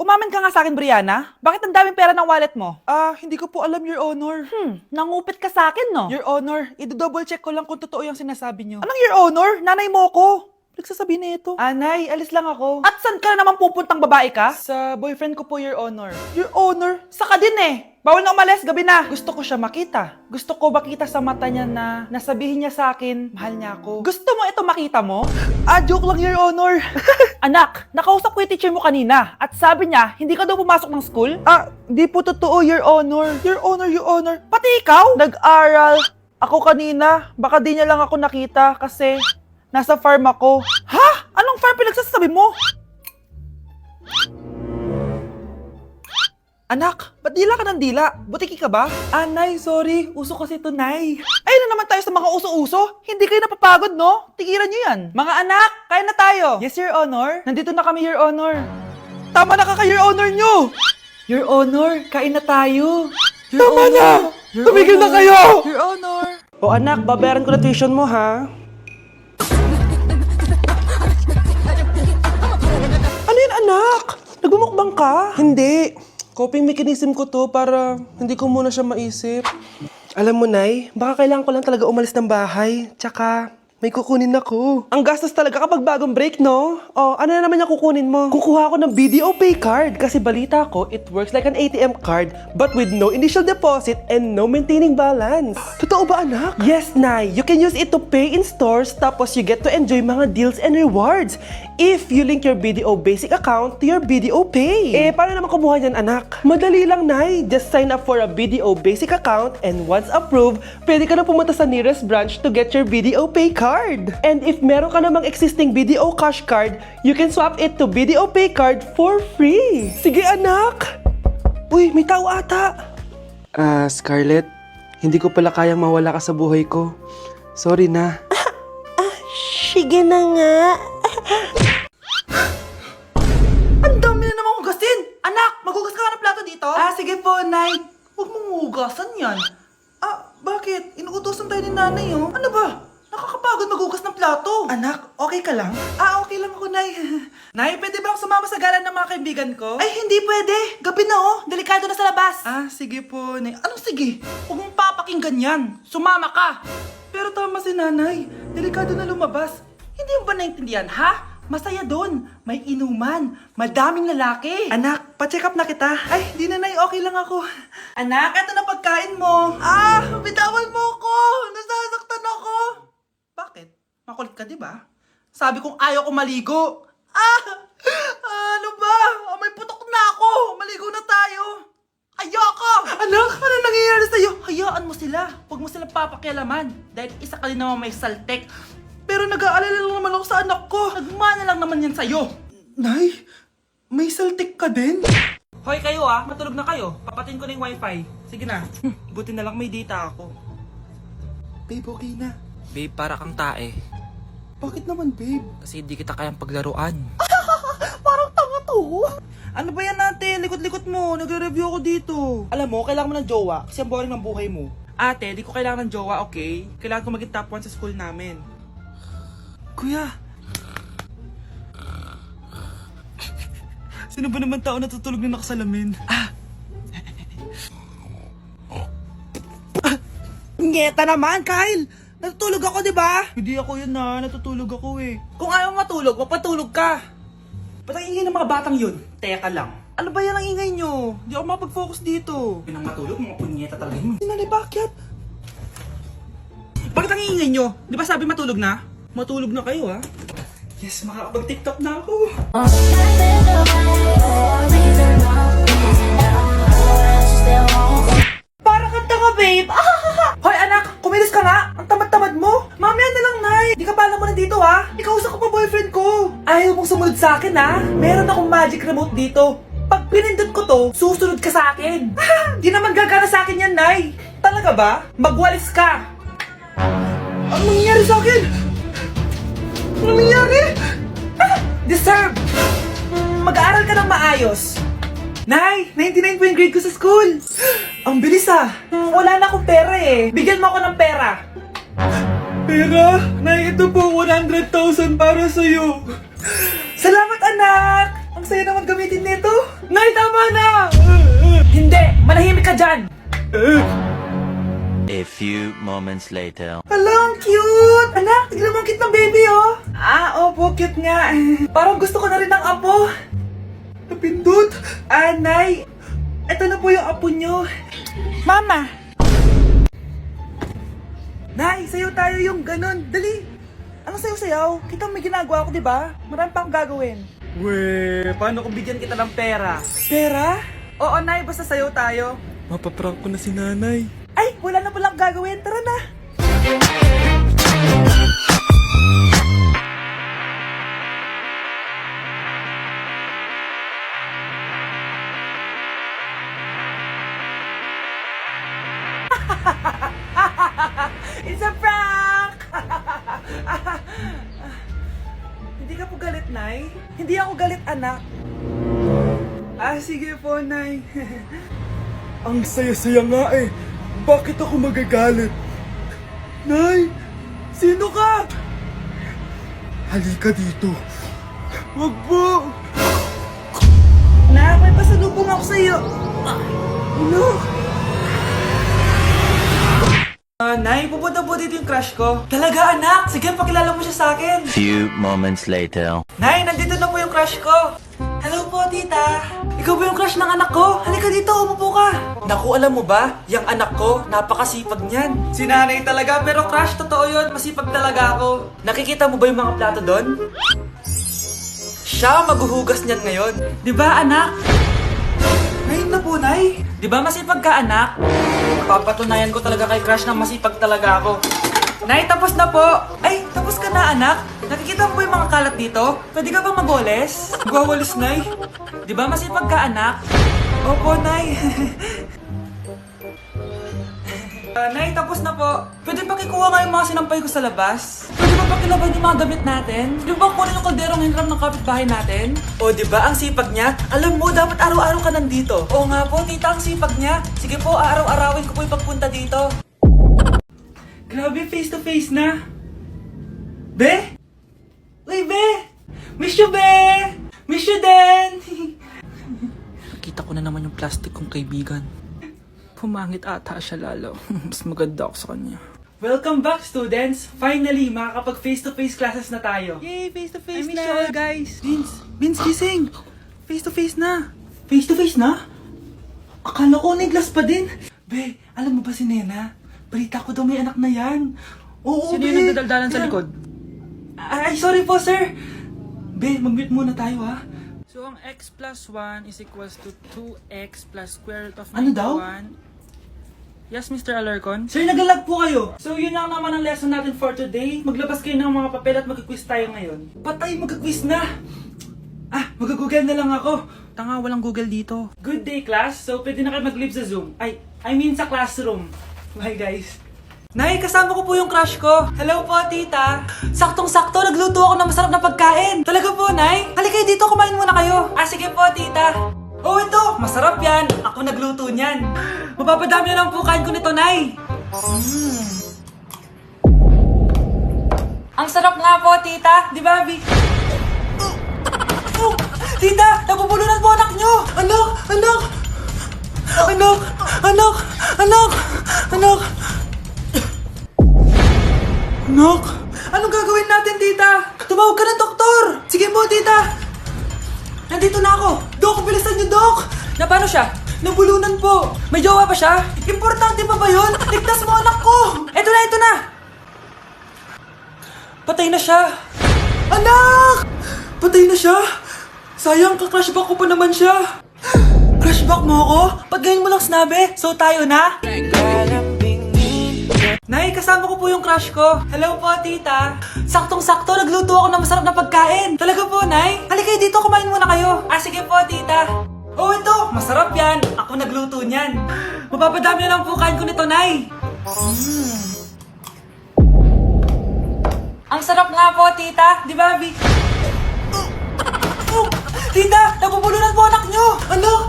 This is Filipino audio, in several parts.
Umamin ka nga sa akin, Brianna. Bakit ang daming pera ng wallet mo? Hindi ko po alam, Your Honor. Nangupit ka sa akin, no? Your Honor, i-double check ko lang kung totoo yung sinasabi niyo. Anong Your Honor? Nanay mo ko. Nagsasabi na ito. Nay, alis lang ako. At saan ka na naman pupuntang babae ka? Sa boyfriend ko po, Your Honor. Your Honor? Saka din eh. Bawal na umalis, gabi na. Gusto ko siya makita. Gusto ko makita sa mata niya na nasabihin niya sa akin, mahal niya ako. Gusto mo ito makita mo? Joke lang, Your Honor. Anak, nakausap ko yung teacher mo kanina at sabi niya, hindi ka daw pumasok ng school? Di po totoo, Your Honor. Your Honor, Your Honor. Pati ikaw? Nag-aral. Ako kanina, baka di niya lang ako nakita kasi nasa farm ako. Ha? Anong farm pinagsasabi mo? Anak, ba't dila ka ng dila? Butiki ka ba? Nay, sorry. Uso kasi ito, Nay. Ayun na naman tayo sa mga uso-uso. Hindi kayo napapagod, no? Tigilan nyo yan. Mga anak, kain na tayo. Yes, Your Honor. Nandito na kami, Your Honor. Tama na ka, Your Honor nyo. Your Honor, kain na tayo. Tama na! Tumigil na kayo! Your Honor. O anak, babayaran ko na tuition mo, ha? Ano yun, anak? Nagmumukbang ka? Hindi. Coping mechanism ko to para hindi ko muna siya maisip. Alam mo, Nay, baka kailangan ko lang talaga umalis ng bahay. Tsaka, may kukunin ako. Ang gastos talaga kapag bagong break, no? Ano na naman yung kukunin mo? Kukuha ako ng BDO Pay card kasi balita ko, it works like an ATM card but with no initial deposit and no maintaining balance. Totoo ba, anak? Yes, Nay. You can use it to pay in stores tapos you get to enjoy mga deals and rewards if you link your BDO Basic account to your BDO Pay. Paano naman kumuha yan, anak? Madali lang, Nay. Just sign up for a BDO Basic account and once approved, pwede ka na pumunta sa nearest branch to get your BDO Pay card. And if meron ka namang existing BDO Cash card, you can swap it to BDO Pay card for free. Sige, anak! Uy, may tao ata. Scarlett, hindi ko pala kayang mawala ka sa buhay ko. Sorry na. Sige na nga. Ang dami na namang hugasin! Anak, maghugas ka nga ng plato dito? Sige po, Nay. Huwag mong hugasan yan. Bakit? Inuutosan tayo ni Nanay, oh. Ano ba? Nakakapagod maghugas ng plato. Anak, okay ka lang? Okay lang ako, Nay. Nay, pwede ba akong sumama sa gala ng mga kaibigan ko? Ay, hindi pwede. Gabi na, oh. Delikado na sa labas. Sige po, Nay. Anong sige? Huwag mong papakinggan yan. Sumama ka. Pero tama si Nanay. Delikado na lumabas. Hindi mo ba naintindihan, ha? Masaya doon. May inuman. Madaming lalaki. Anak, pa-check up na kita. Ay, di na, Nay. Okay lang ako. Anak, eto na pagkain mo. Bitawan mo ko. Nasasaktan ako. Bakit? Makulit ka, di ba? Sabi kong ayaw ko maligo. Ano ba? May putok na ako. Maligo na tayo. Ayoko! Anak, ano nangyayari sa'yo? Hayaan mo sila. Huwag mo silang papakialaman. Dahil isa ka din naman may saltek. Pero nag-aalala lang naman ako sa anak ko. Nagmana lang naman yan sa'yo. Nay, may saltik ka din? Hoy kayo matulog na kayo. Papatin ko na yung wifi. Sige na. Buti na lang may data ako. Babe, okay na. Babe, para kang tae. Bakit naman, babe? Kasi hindi kita kayang paglaruan. Parang tanga to. Ano ba yan natin? Likot-likot mo. Nagre-review ako dito. Alam mo, kailangan mo ng jowa kasi ang boring ng buhay mo. Ate, di ko kailangan ng jowa, okay? Kailangan ko maging top 1 sa school namin. Kuya! Sino ba naman tao natutulog na nakasalamin? Ngeta naman, Kyle! Natutulog ako, di ba? Hindi ako yun natutulog ako eh. Kung ayaw matulog, magpatulog ka. Ba't ang ingay ng mga batang yun? Teka lang. Ano ba yan ang ingay nyo? Hindi ako mapag-focus dito. Pinang matulog, mga punyeta talaga yun. Sinali, bakit? Bakit ang ingay nyo? Di ba sabi matulog na? Matulog na kayo Yes, makakapag-tiktok na ako. Para kang tanga, babe. Hoy, anak, kumilos ka nga. Ang tamad-tamad mo. Mamaya na lang, Nay. Di ka pala mo nandito, Ikausap ko pa boyfriend ko. Ayaw mong sumunod sa akin, Meron akong magic remote dito. Pag pinindot ko to, susunod ka sa akin. Di naman gagana sa akin yan, Nay. Talaga ba? Magwalis ka. Ano nangyari sa akin? Ano nangyari? Deserve! Mag-aaral ka ng maayos. Nay, 99 po yung grade ko sa school. Ang bilis Wala na akong pera Bigyan mo ako ng pera. Pera? Nay, ito po 100,000 para sa'yo. Salamat, anak! Ang saya naman gamitin nito. Nay, Tama na! Hindi! Manahimik ka dyan! A few moments later. Hala, ang cute! Anak, tignan mo ang cute ng baby, oh! Opo, cute nga. Parang gusto ko na rin ng apo. Napindot! Nay, eto na po yung apo nyo. Mama! Nay, sayo tayo yung ganon. Dali! Ano sayo-sayaw? Kita may ginagawa ko, di ba? Marami pa akong gagawin. Weh, paano kung bigyan kita ng pera? Pera? Oo, Nay, basta sayo tayo. Mapaprank ko na si nanay. Ay, wala na palang gagawin. Tara na! It's a prank! Hindi ka po galit, Nay? Hindi ako galit, anak. Sige po, Nay. Ang saya-saya nga eh. Bakit ako magagalit? Nay, sino ka? Halika dito. Wag po. Nak, may pasalubong ako sa'yo. Ano? Nay, pupunta po dito yung crush ko. Talaga, anak? Sige, pakilala mo siya sa akin. Few moments later. Nay, nandito na po yung crush ko. Hello po, tita. Ikaw ba yung crush ng anak ko? Halika dito, umupo ka. Naku, alam mo ba? Yung anak ko, napakasipag niyan. Si nanay talaga, pero crush, totoo yun. Masipag talaga ako. Nakikita mo ba yung mga plato doon? Siya maghuhugas niyan ngayon. Di ba, anak? Ngayon na po, Nay. Di ba masipag ka, anak? Papatunayan ko talaga kay crush na masipag talaga ako. Nay, tapos na po. Ay, tapos ka na, anak. Nakikita mo ba yung mga kalat dito? Pwede ka bang magwalis? Magwawalis, Nay. Di ba masipag ka, anak? Opo, Nay. Nay, tapos na po. Pwede pa kikuha nga yung mga sinampay ko sa labas? Pwede ba pakilaban yung mga damit natin? Di ba kunin yung kalderong hinram ng kapitbahay natin? O, di ba ang sipag niya? Alam mo, dapat araw-araw ka nandito. Oo nga po, tita, ang sipag niya. Sige po, araw-arawin ko po yung pagpunta dito. Grabe, face to face na. Be? Uy, Be! Miss you, Be! Miss you din! Nakita ko na naman yung plastic kong kaibigan. Pumangit ata siya lalo. Mas maganda ako sa kanya. Welcome back, students! Finally, makakapag face-to-face classes na tayo. Yay! Face-to-face na! I miss you all, guys! Vince, gising! Face-to-face na! Face-to-face na? Akala ko neglas pa din. Be, alam mo ba si Nena? Balita ko daw may anak na yan. Oo, Sino Be. yung nagdadaldalan sa Kaya- likod? Ay, sorry po, sir. Be, mag-mute muna tayo, ha? So, ang x plus 1 is equals to 2x plus square root of 91. Ano daw? Yes, Mr. Alarcon? Sir, nagalag po kayo. So, yun lang naman ang lesson natin for today. Maglabas kayo ng mga papel at mag-quiz tayo ngayon. Patay, mag-quiz na! Mag-google na lang ako. Tanga, walang Google dito. Good day, class. So, pwede na kayo mag-leave sa Zoom. I mean sa classroom. Bye, guys. Nay, kasama ko po yung crush ko. Hello po, tita. Saktong-sakto, nagluto ako ng masarap na pagkain. Talaga po, Nay? Halika kayo dito, kumain muna kayo. Sige po, tita. Oh, ito, masarap yan. Ako nagluto niyan. Mapapadami na lang po kain ko nito, Nay. Ang sarap nga po, tita. Di ba, Bi? Oh, tita, nabubulunan po anak nyo. Anak! Anak! Anong gagawin natin, tita? Tumawag ka ng doktor! Sige po, tita! Nandito na ako! Dok, bilisan niyo, Dok! Na paano siya? Nabulunan po! May jowa ba siya? Importante pa ba yun? Ligtas mo anak ko! Ito na! Patay na siya! Anak! Patay na siya! Sayang, ka-crushback ko pa naman siya! Crushback mo ako? Ba't ganyan mo lang sinabi? So tayo na? Nay, kasama ko po yung crush ko. Hello po, tita. Saktong-sakto, nagluto ako ng masarap na pagkain. Talaga po, Nay? Halika kayo dito, kumain muna kayo. Sige po, tita. Oh, ito, masarap yan. Ako nagluto niyan. Mapapadami na lang po kain ko nito, Nay. Ang sarap nga po, tita. Di ba, Bi? Oh, tita, nabubulunan po anak nyo. Anak!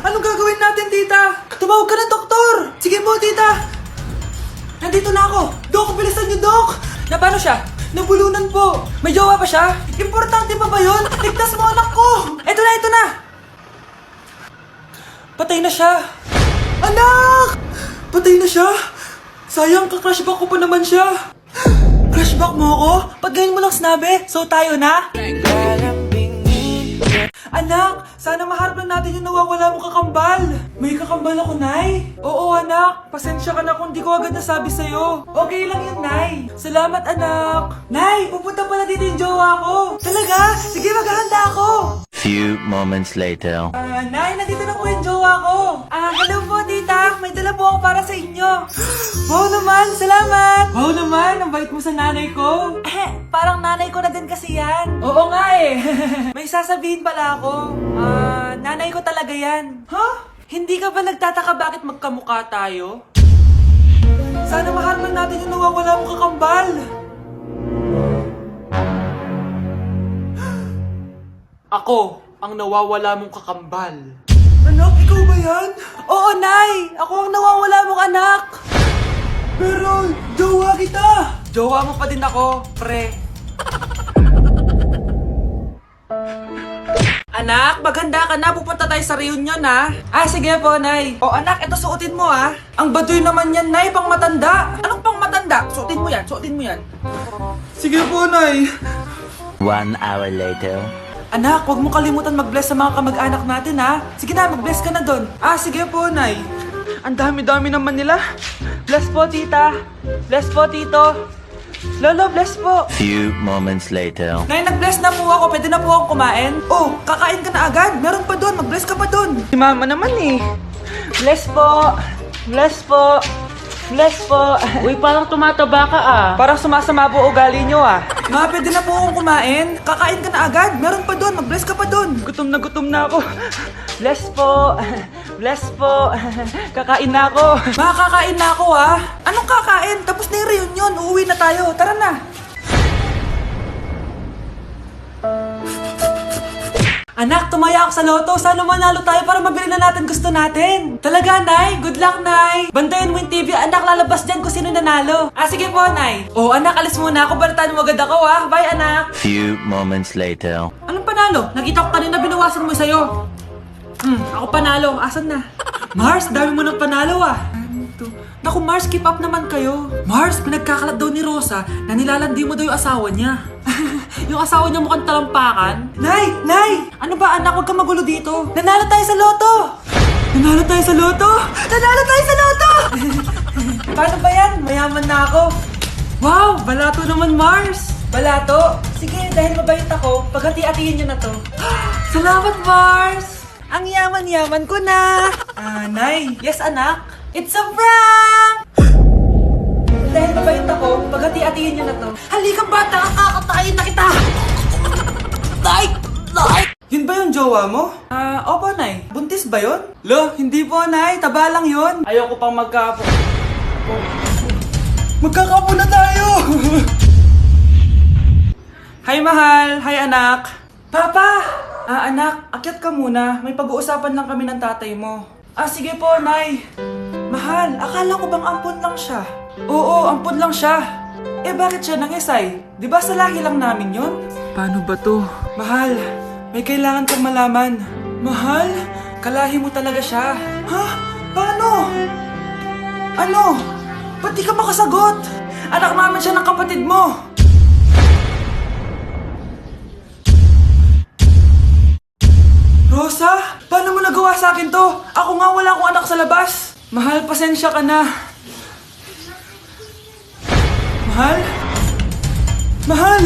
Anong gagawin natin, tita? Tumawag ka ng doktor! Sige po, tita! Nandito na ako! Dok, bilisan niyo, Dok! paano siya? Nabulunan po. May jowa pa siya? Importante pa ba yun? Ligtas mo anak ko! Ito na! Patay na siya. Anak! Patay na siya? Sayang, ka-crushback ko pa naman siya. Crushback mo ako? Pag ngayon mo lang sinabi, so tayo na? Anak, sana maharap lang natin yung nawawala mong kakambal. May kakambal ako, Nay. Oo, anak. Pasensya ka na kung di ko agad nasabi sa'yo. Okay lang yun, Nay. Salamat, anak. Nay, pupunta pala dito yung jowa ko. Talaga? Sige, maghahanda ako. Few moments later. Nay, nandito na po yung jowa ko. Hello po, tita. May dala po ako para sa inyo. Wow naman, salamat. Wow naman, ang bait mo sa nanay ko. Parang nanay ko na din kasi yan. Oo nga eh. May sasabihin pala ako. Nanay ko talaga yan. Hindi ka ba nagtataka bakit magkamukha tayo? Sana maharap lang natin yung nawawala mong kakambal. Ako, ang nawawala mong kakambal. Anak, ikaw ba yan? Oo, Nay! Ako ang nawawala mong anak! Pero, jowa kita! Jowa mo pa din ako, pre. Anak, maganda ka na. Pupunta tayo sa reunion, ha? Sige po, Nay. O, anak, ito suotin mo, ha? Ang baduy naman yan, Nay, pang matanda. Anong pang matanda? Suotin mo yan. Sige po, Nay. 1 hour later. Anak, huwag mo kalimutan mag-bless sa mga kamag-anak natin, ha? Sige na, mag-bless ka na doon. Sige po, Nay. Ang dami-dami naman nila. Bless po, tita. Bless po, tito. Lolo, bless po. Few moments later. Nay, nag-bless na po ako. Pwede na po akong kumain. Oh, kakain ka na agad. Meron pa doon. Mag-bless ka pa doon. Si mama naman eh. Bless po. Bless po. Bless po. Uy, parang tumataba ka Parang sumasama po ugali nyo Ma, pwede na po akong kumain. Kakain ka na agad. Meron pa doon. Mag-bless ka pa doon. Gutom na ako. Bless po. Bless po. Kakain na ako. Ma, kakain na ako Anong kakain? Tapos na yung reunion. Uuwi na tayo. Tara na. Anak, tumaya ako sa loto. Sana manalo tayo para mabili na natin gusto natin. Talaga, Nay? Good luck, Nay. Bantayan mo yung TV. Anak, lalabas dyan kung sino nanalo. Sige po, Nay. Anak, alis muna ako. Balitaan mo agad ako, Bye, anak. Few moments later. Anong panalo? Nakita ko kanina binawasan mo sa'yo. Ako panalo. Asan na? Mars, dami mo ng panalo Naku, Mars, keep up naman kayo. Mars, pinagkakalat daw ni Rosa na nilalandi mo daw yung asawa niya. Yung asawa niya mukhang talampakan. Nay! Ano ba, anak? Huwag kang magulo dito. Nanalo tayo sa loto! Paano ba yan? Mayaman na ako. Wow! Balato naman, Mars! Balato? Sige, dahil mabait ako, paghati-hatiin niyo na to. Salamat, Mars! Ang yaman-yaman ko na! Nay! Yes, anak? It's a prank! Dahil mabait ako, paghati-hatiin niyo na to. Halika, bata! Kakatayin na kita! Nay! Yun ba yung jowa mo? Opo, Nay. Buntis ba yun? Lo, hindi po, Nay. Taba lang yun. Ayoko pang magkapo. Magkakapo na tayo! Hi, mahal. Hi, anak. Papa! Anak, akyat ka muna. May pag-uusapan lang kami ng tatay mo. Sige po, Nay. Mahal, akala ko bang ampun lang siya? Oo, ampun lang siya. Bakit siya nangisay? Di ba sa lahi lang namin yon? Paano ba to? Mahal, may kailangan kang malaman. Mahal, kalahi mo talaga siya. Ha? Paano? Ano? Ba't di ka makasagot? Anak naman siya ng kapatid mo. Rosa, paano mo nagawa sa akin to? Ako nga wala akong anak sa labas. Mahal, pasensya ka na. Mahal? Mahal!